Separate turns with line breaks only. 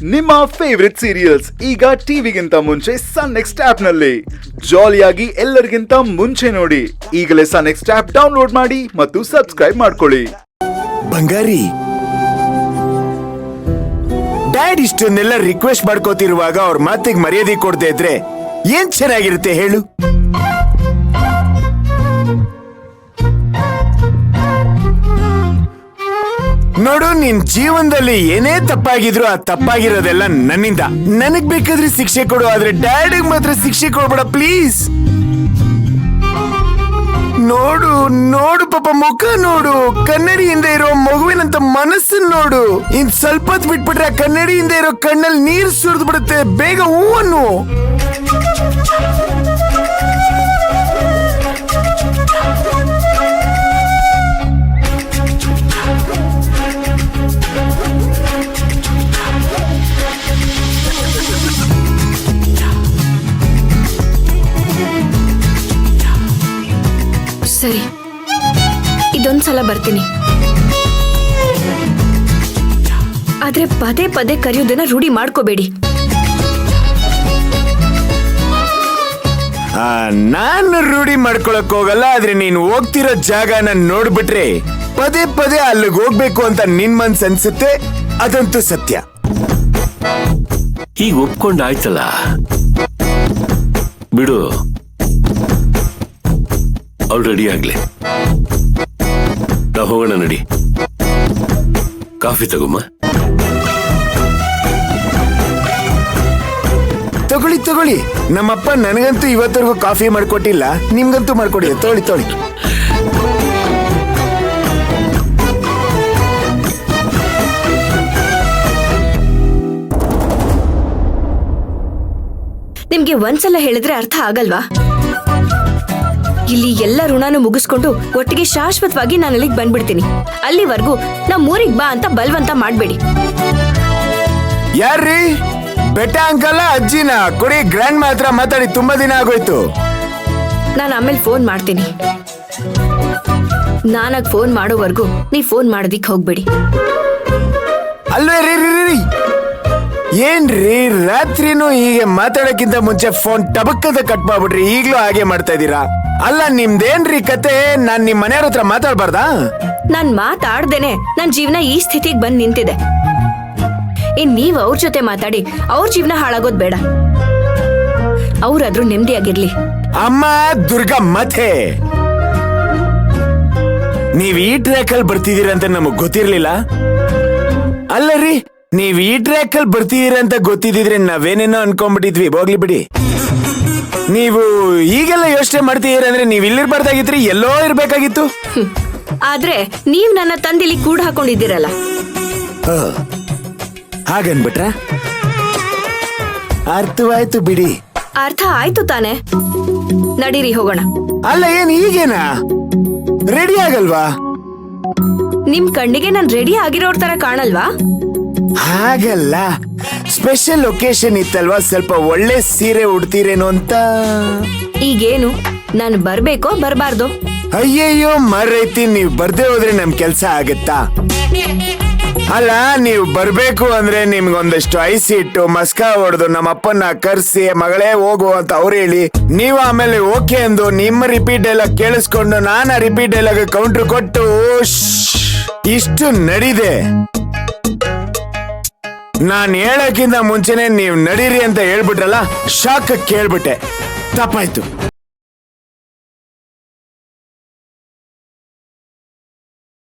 ನಿಮ್ಮ favourite serials ಈಗ ಟಿವಿಗಿಂತ ಮುಂಚೆ ಸನ್ ನೆಕ್ಸ್ಟ್ ಆಪ್ ನಲ್ಲಿ ಜಾಲಿಯಾಗಿ ಎಲ್ಲರಿಗಿಂತ ಮುಂಚೆ ನೋಡಿ. ಈಗಲೇ ಸನ್ ನೆಕ್ಸ್ಟ್ ಆಪ್ ಡೌನ್ಲೋಡ್ ಮಾಡಿ ಮತ್ತು ಸಬ್ಸ್ಕ್ರೈಬ್ ಮಾಡ್ಕೊಳ್ಳಿ.
ಬಂಗಾರಿ, ಡ್ಯಾಡ್ ಇಷ್ಟನ್ನೆಲ್ಲ ರಿಕ್ವೆಸ್ಟ್ ಮಾಡ್ಕೋತಿರುವಾಗ ಅವ್ರ ಮಾತಿಗೆ ಮರ್ಯಾದೆ ಕೊಡದೆ ಇದ್ರೆ ಏನ್ ಚೆನ್ನಾಗಿರುತ್ತೆ ಹೇಳು? ನೋಡು, ನಿನ್ ಜೀವನದಲ್ಲಿ ಏನೇ ತಪ್ಪಾಗಿದ್ರು ಆ ತಪ್ಪಾಗಿರೋದೆಲ್ಲ ನನ್ನಿಂದ. ನನಗ್ ಬೇಕಾದ್ರೆ ಶಿಕ್ಷೆ ಕೊಡು, ಆದ್ರೆ ಡ್ಯಾಡಿಗ್ ಮಾತ್ರ ಶಿಕ್ಷೆ ಕೊಡ್ಬೇಡ ಪ್ಲೀಸ್. ನೋಡು ನೋಡು ಪಾಪ, ಮುಖ ನೋಡು, ಕನ್ನಡಿಯಿಂದ ಇರೋ ಮಗುವಿನಂತ ಮನಸ್ಸನ್ನು ನೋಡು. ಇನ್ ಸ್ವಲ್ಪ ಹೊತ್ತು ಬಿಟ್ಬಿಟ್ರೆ ಆ ಕನ್ನಡಿಯಿಂದ ಇರೋ ಕಣ್ಣಲ್ಲಿ ನೀರು ಸುರಿದು ಬಿಡುತ್ತೆ. ಬೇಗ ಹೂವನ್ನು.
ಸರಿ, ಇದೊಂದ್ಸಲ ಬರ್ತೀನಿ. ಆದ್ರೆ ಪದೇ ಪದೇ ಕರೆಯೋದನ್ನ ರೂಢಿ ಮಾಡ್ಕೋಬೇಡಿ.
ನಾನು ರೂಢಿ ಮಾಡ್ಕೊಳಕ್ ಹೋಗಲ್ಲ, ಆದ್ರೆ ನೀನು ಹೋಗ್ತಿರೋ ಜಾಗನ ನೋಡ್ಬಿಟ್ರೆ ಪದೇ ಪದೇ ಅಲ್ಲಿಗೆ ಹೋಗ್ಬೇಕು ಅಂತ ನಿನ್ ಮನ್ಸ್ ಅನ್ಸುತ್ತೆ. ಅದಂತೂ ಸತ್ಯ.
ಈಗ ಒಪ್ಕೊಂಡಾಯ್ತಲ್ಲ, ಬಿಡು. ಅವ್ಳು ರೆಡಿ ಆಗ್ಲಿ, ನಾವು ಹೋಗೋಣ. ನಡಿ, ಕಾಫಿ ತಗೊಮ್ಮ.
ತಗೊಳ್ಳಿ. ನಮ್ಮಪ್ಪ ನನಗಂತೂ ಇವತ್ತರೆಗೂ ಕಾಫಿ ಮಾಡ್ಕೊಟ್ಟಿಲ್ಲ, ನಿಮ್ಗಂತೂ ಮಾಡ್ಕೊಡಿ. ತೊಳಿ.
ನಿಮ್ಗೆ ಒಂದ್ಸಲ ಹೇಳಿದ್ರೆ ಅರ್ಥ ಆಗಲ್ವಾ? ಇಲ್ಲಿ ಎಲ್ಲ ಋಣಾನು ಮುಗಿಸ್ಕೊಂಡು ಒಟ್ಟಿಗೆ ಶಾಶ್ವತವಾಗಿ ನಾನು ಅಲ್ಲಿಗೆ ಬಂದ್ಬಿಡ್ತೀನಿ. ಅಲ್ಲಿವರೆಗೂ ನಮ್ ಊರಿಗೆ ಬಾ ಅಂತ ಬಲವಂತ ಮಾಡ್ಬೇಡಿ.
ಯಾರ್ರೀ? ಬೆಟ್ಟ ಅಂಕಲ್ಲ ಅಜ್ಜಿನ ಕೊಡಿ. ಗ್ರ್ಯಾಂಡ್ ಮಾತ್ರ ಮಾತಾಡಿ ತುಂಬಾ ದಿನ ಆಗೋಯ್ತು.
ನಾನು ಆಮೇಲೆ ಫೋನ್ ಮಾಡ್ತೀನಿ. ನಾನಾಗ ಫೋನ್ ಮಾಡೋವರೆಗೂ ನೀ ಫೋನ್ ಮಾಡೋದಿಕ್ ಹೋಗ್ಬೇಡಿ.
ಅಲ್ವೇ ರೀ, ಏನ್ರಿ ರಾತ್ರಿನೂ ಹೀಗೆ ಮಾತಾಡಕ್ಕಿಂತ ಮುಂಚೆ ಫೋನ್ ಟಬಕ್ಕದ ಕಟ್ ಮಾಡ್ಬಿಟ್ರಿ. ಈಗ್ಲೂ ಹಾಗೆ ಮಾಡ್ತಾ ಇದೀರಾ? ಅಲ್ಲ, ನಿಮ್ದೇನ್ರಿ ಕತೆ? ನಾನ್ ನಿಮ್ ಮನೆಯವ್ರ ಹತ್ರ ಮಾತಾಡ್ಬಾರ್ದಾ?
ನಾನ್ ಮಾತಾಡ್ದೇನೆ ನನ್ ಜೀವನ ಈ ಸ್ಥಿತಿಗೆ ಬಂದ್ ನಿಂತಿದೆ. ಇನ್ ನೀವ್ ಅವ್ರ ಜೊತೆ ಮಾತಾಡಿ ಅವ್ರ ಜೀವನ ಹಾಳಾಗೋದ್ ಬೇಡ. ಅವ್ರಾದ್ರೂ ನೆಮ್ಮದಿಯಾಗಿರ್ಲಿ.
ಅಮ್ಮ ದುರ್ಗಾ, ಮತ್ತೆ ನೀವ್ ಈ ಟ್ರ್ಯಾಕ್ ಅಲ್ಲಿ ಬರ್ತಿದೀರಂತ ನಮಗ್ ಗೊತ್ತಿರ್ಲಿಲ್ಲ. ಅಲ್ಲ ರೀ, ನೀವ್ ಈ ಟ್ರ್ಯಾಕ್ ಅಲ್ಲಿ ಬರ್ತಿದೀರಂತ ಗೊತ್ತಿದ್ರೆ ನಾವೇನೇನೋ ಅನ್ಕೊಂಡ್ಬಿಟ್ಟಿದ್ವಿ. ಹೋಗ್ಲಿ ಬಿಡಿ. ನೀವು ಈಗೆಲ್ಲ ಯೋಚನೆ ಮಾಡ್ತಿದ್ದೀರ ಅಂದ್ರೆ ನೀವ್ ಇಲ್ಲಿರ್ಬಾರ್ದಾಗಿತ್ರಿ, ಎಲ್ಲೋ ಇರ್ಬೇಕಾಗಿತ್ತು.
ಆದ್ರೆ ನೀವ್ ನನ್ನ ತಂದೆಲಿ ಕೂಡ ಹಾಕೊಂಡಿದ್ದೀರಲ್ಲ.
ಹಾಗನ್ಬಿಟ್ರ? ಅರ್ಥವಾಯ್ತು ಬಿಡಿ.
ಅರ್ಥ ಆಯ್ತು ತಾನೆ? ನಡೀರಿ ಹೋಗೋಣ.
ಅಲ್ಲ, ಏನ್ ಈಗೇನಾ? ರೆಡಿ ಆಗಲ್ವಾ?
ನಿಮ್ ಕಣ್ಣಿಗೆ ನಾನ್ ರೆಡಿ ಆಗಿರೋರ್ ತರ ಕಾಣಲ್ವಾ?
ಹಾಗಲ್ಲ, ಸ್ಪೆಷಲ್ ಒಕೇಶನ್ ಇತ್ತಲ್ವಾ, ಸ್ವಲ್ಪ ಒಳ್ಳೆ ಸೀರೆ ಉಡ್ತೀರೇನೋ ಅಂತ.
ಈಗೇನು ನಾನು ಬರ್ಬೇಕೋ ಬರ್ಬಾರ್ದು?
ಅಯ್ಯಯ್ಯೋ ಮರೈತಿ, ನೀವ್ ಬರ್ದೇ ಹೋದ್ರೆ ನಮ್ ಕೆಲ್ಸ ಆಗತ್ತಾ? ಅಲ್ಲ, ನೀವ್ ಬರ್ಬೇಕು ಅಂದ್ರೆ ನಿಮ್ಗೊಂದಷ್ಟು ಐಸ್ ಇಟ್ಟು ಮಸ್ಕಾ ಹೊಡೆದು ನಮ್ಮ ಅಪ್ಪನ್ನ ಕರ್ಸಿ ಮಗಳೇ ಹೋಗು ಅಂತ ಅವ್ರು ಹೇಳಿ, ನೀವು ಆಮೇಲೆ ಓಕೆ ಅಂದು ನಿಮ್ಮ ರಿಪೀಟ್ ಡೈಲಾಗ್ ಕೇಳಿಸ್ಕೊಂಡು ನಾನು ರಿಪೀಟ್ ಡೈಲಾಗ್ ಕೌಂಟರ್ ಕೊಟ್ಟು ಇಷ್ಟು ನಡಿದೆ. ನಾನ್ ಹೇಳಕ್ಕಿಂತ ಮುಂಚೆನೆ ನೀವ್ ನಡೀರಿ ಅಂತ ಹೇಳ್ಬಿಟ್ರಲ್ಲ, ಶಾಕ್ ಕೇಳ್ಬಿಟ್ಟೆ. ತಪ್ಪಾಯ್ತು.